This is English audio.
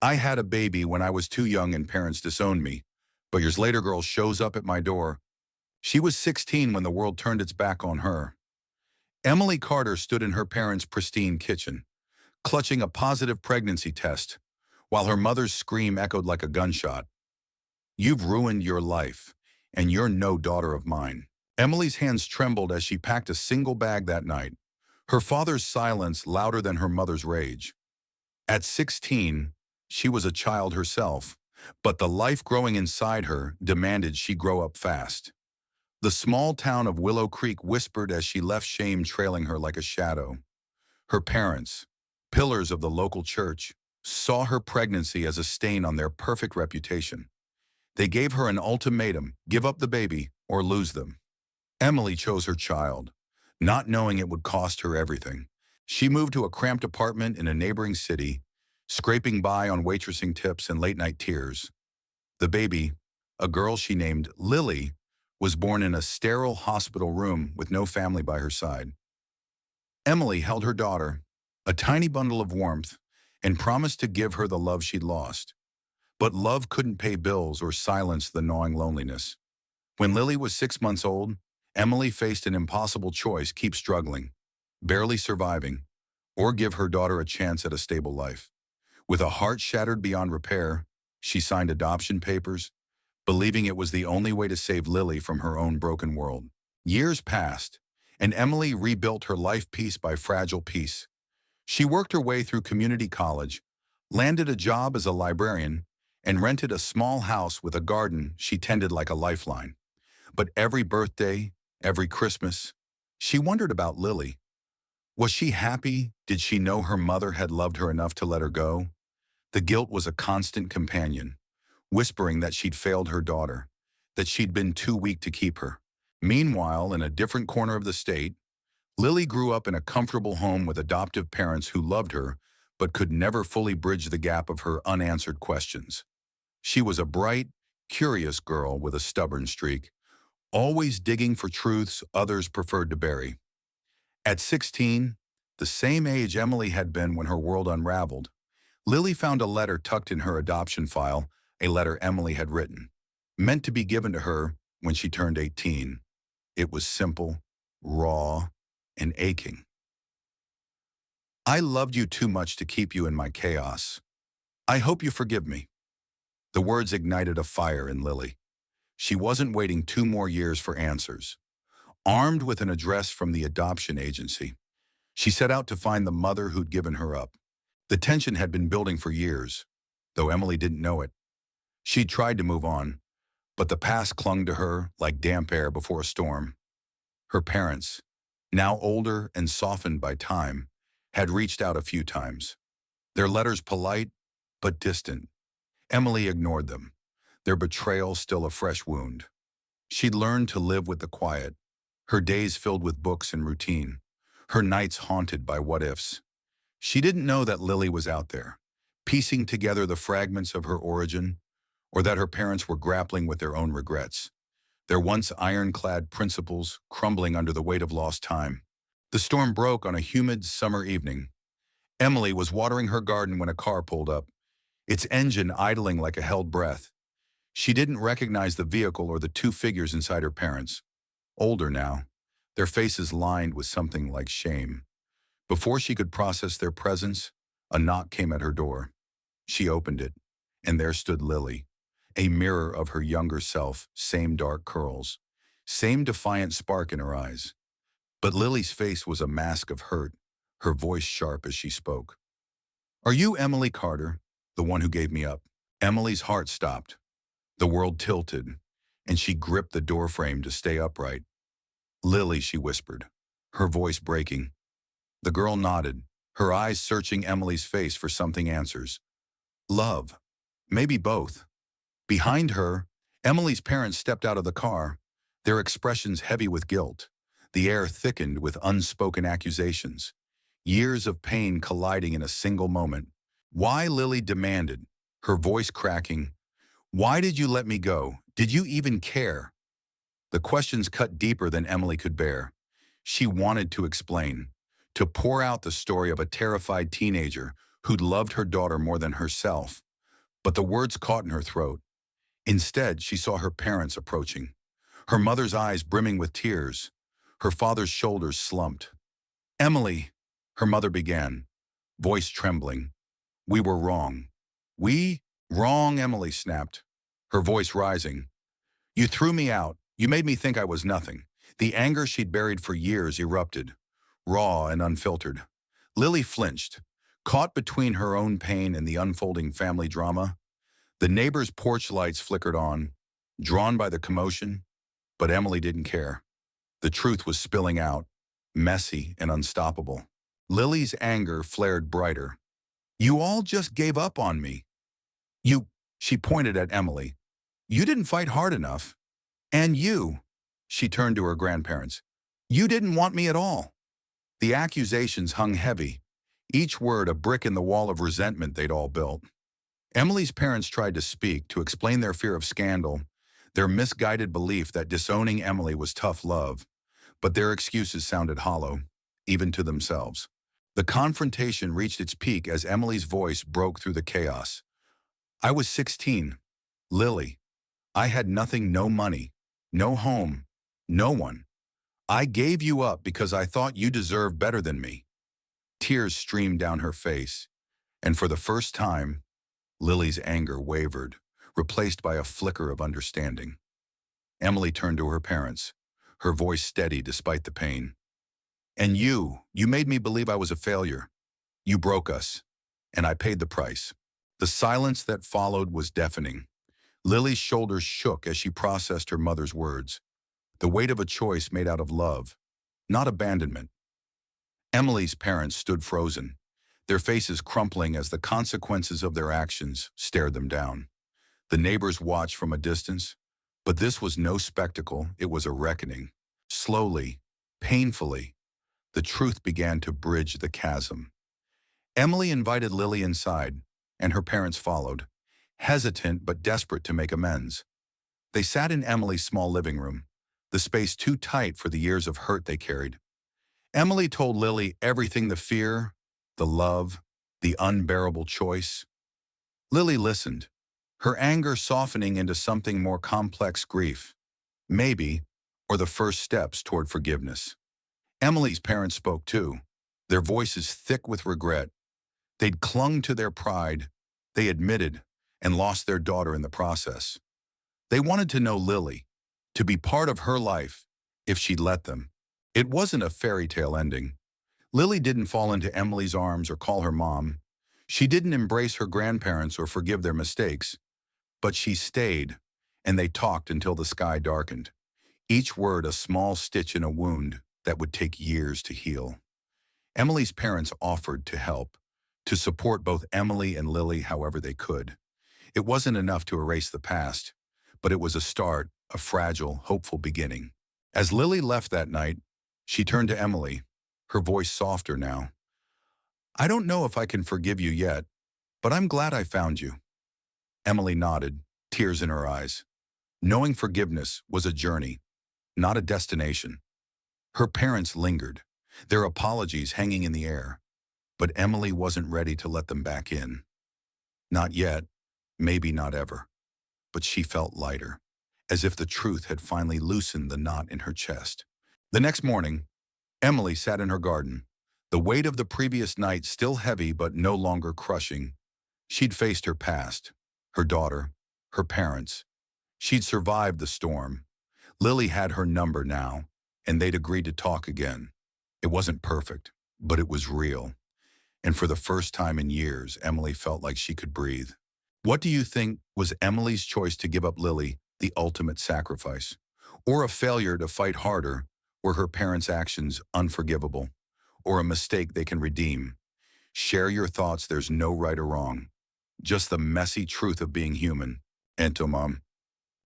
I had a baby when I was too young and parents disowned me, but years later girl shows up at my door. She was 16 when the world turned its back on her. Emily Carter stood in her parents' pristine kitchen, clutching a positive pregnancy test, while her mother's scream echoed like a gunshot. "You've ruined your life, and you're no daughter of mine." Emily's hands trembled as she packed a single bag that night, her father's silence louder than her mother's rage. At 16, she was a child herself, but the life growing inside her demanded she grow up fast. The small town of Willow Creek whispered as she left, shame trailing her like a shadow. Her parents, pillars of the local church, saw her pregnancy as a stain on their perfect reputation. They gave her an ultimatum: give up the baby or lose them. Emily chose her child, not knowing it would cost her everything. She moved to a cramped apartment in a neighboring city, scraping by on waitressing tips and late-night tears. The baby, a girl she named Lily, was born in a sterile hospital room with no family by her side. Emily held her daughter, a tiny bundle of warmth, and promised to give her the love she'd lost. But love couldn't pay bills or silence the gnawing loneliness. When Lily was 6 months old, Emily faced an impossible choice: keep struggling, barely surviving, or give her daughter a chance at a stable life. With a heart shattered beyond repair, she signed adoption papers, believing it was the only way to save Lily from her own broken world. Years passed, and Emily rebuilt her life piece by fragile piece. She worked her way through community college, landed a job as a librarian, and rented a small house with a garden she tended like a lifeline. But every birthday, every Christmas, she wondered about Lily. Was she happy? Did she know her mother had loved her enough to let her go? The guilt was a constant companion, whispering that she'd failed her daughter, that she'd been too weak to keep her. Meanwhile, in a different corner of the state, Lily grew up in a comfortable home with adoptive parents who loved her but could never fully bridge the gap of her unanswered questions. She was a bright, curious girl with a stubborn streak, always digging for truths others preferred to bury. At 16, the same age Emily had been when her world unraveled, Lily found a letter tucked in her adoption file, a letter Emily had written, meant to be given to her when she turned 18. It was simple, raw, and aching. "I loved you too much to keep you in my chaos. I hope you forgive me." The words ignited a fire in Lily. She wasn't waiting 2 more years for answers. Armed with an address from the adoption agency, she set out to find the mother who'd given her up. The tension had been building for years, though Emily didn't know it. She'd tried to move on, but the past clung to her like damp air before a storm. Her parents, now older and softened by time, had reached out a few times. Their letters polite, but distant. Emily ignored them, their betrayal still a fresh wound. She'd learned to live with the quiet, her days filled with books and routine, her nights haunted by what-ifs. She didn't know that Lily was out there, piecing together the fragments of her origin, or that her parents were grappling with their own regrets, their once ironclad principles crumbling under the weight of lost time. The storm broke on a humid summer evening. Emily was watering her garden when a car pulled up, its engine idling like a held breath. She didn't recognize the vehicle or the two figures inside her parents. Older now, their faces lined with something like shame. Before she could process their presence, a knock came at her door. She opened it, and there stood Lily, a mirror of her younger self, same dark curls, same defiant spark in her eyes. But Lily's face was a mask of hurt, her voice sharp as she spoke. "Are you Emily Carter, the one who gave me up?" Emily's heart stopped. The world tilted, and she gripped the doorframe to stay upright. "Lily," she whispered, her voice breaking. The girl nodded, her eyes searching Emily's face for something answers. Love. Maybe both. Behind her, Emily's parents stepped out of the car, their expressions heavy with guilt. The air thickened with unspoken accusations. Years of pain colliding in a single moment. "Why?" Lily demanded, her voice cracking. "Why did you let me go? Did you even care?" The questions cut deeper than Emily could bear. She wanted to explain, to pour out the story of a terrified teenager who'd loved her daughter more than herself, But the words caught in her throat. Instead, she saw her parents approaching, her mother's eyes brimming with tears, her father's shoulders slumped. "Emily," her mother began, voice trembling. "We were wrong." "We? Wrong," Emily snapped, her voice rising. "You threw me out. You made me think I was nothing." The anger she'd buried for years erupted, raw and unfiltered. Lily flinched, caught between her own pain and the unfolding family drama. The neighbor's porch lights flickered on, drawn by the commotion, but Emily didn't care. The truth was spilling out, messy and unstoppable. Lily's anger flared brighter. "You all just gave up on me. You," she pointed at Emily. "You didn't fight hard enough. And you," she turned to her grandparents, "you didn't want me at all." The accusations hung heavy, each word a brick in the wall of resentment they'd all built. Emily's parents tried to speak, to explain their fear of scandal, their misguided belief that disowning Emily was tough love, but their excuses sounded hollow, even to themselves. The confrontation reached its peak as Emily's voice broke through the chaos. "I was 16. Lily. I had nothing, no money, no home, no one. I gave you up because I thought you deserved better than me." Tears streamed down her face, and for the first time, Lily's anger wavered, replaced by a flicker of understanding. Emily turned to her parents, her voice steady despite the pain. "And you made me believe I was a failure. You broke us, and I paid the price." The silence that followed was deafening. Lily's shoulders shook as she processed her mother's words, the weight of a choice made out of love, not abandonment. Emily's parents stood frozen, their faces crumpling as the consequences of their actions stared them down. The neighbors watched from a distance, but this was no spectacle, it was a reckoning. Slowly, painfully, the truth began to bridge the chasm. Emily invited Lily inside, and her parents followed, hesitant but desperate to make amends. They sat in Emily's small living room, the space too tight for the years of hurt they carried. Emily told Lily everything: the fear, the love, the unbearable choice. Lily listened, her anger softening into something more complex: grief, maybe, or the first steps toward forgiveness. Emily's parents spoke too, their voices thick with regret. They'd clung to their pride, they admitted, and lost their daughter in the process. They wanted to know Lily, to be part of her life, if she'd let them. It wasn't a fairy tale ending. Lily didn't fall into Emily's arms or call her mom. She didn't embrace her grandparents or forgive their mistakes. But she stayed, and they talked until the sky darkened, each word a small stitch in a wound that would take years to heal. Emily's parents offered to help, to support both Emily and Lily however they could. It wasn't enough to erase the past, but it was a start, a fragile, hopeful beginning. As Lily left that night, she turned to Emily, her voice softer now. "I don't know if I can forgive you yet, but I'm glad I found you." Emily nodded, tears in her eyes. Knowing forgiveness was a journey, not a destination. Her parents lingered, their apologies hanging in the air, but Emily wasn't ready to let them back in. Not yet, maybe not ever. But she felt lighter, as if the truth had finally loosened the knot in her chest. The next morning, Emily sat in her garden, the weight of the previous night still heavy but no longer crushing. She'd faced her past, her daughter, her parents. She'd survived the storm. Lily had her number now, and they'd agreed to talk again. It wasn't perfect, but it was real. And for the first time in years, Emily felt like she could breathe. What do you think was Emily's choice to give up Lily, the ultimate sacrifice? Or a failure to fight harder? Were her parents' actions unforgivable? Or a mistake they can redeem? Share your thoughts. There's no right or wrong. Just the messy truth of being human. Entomom.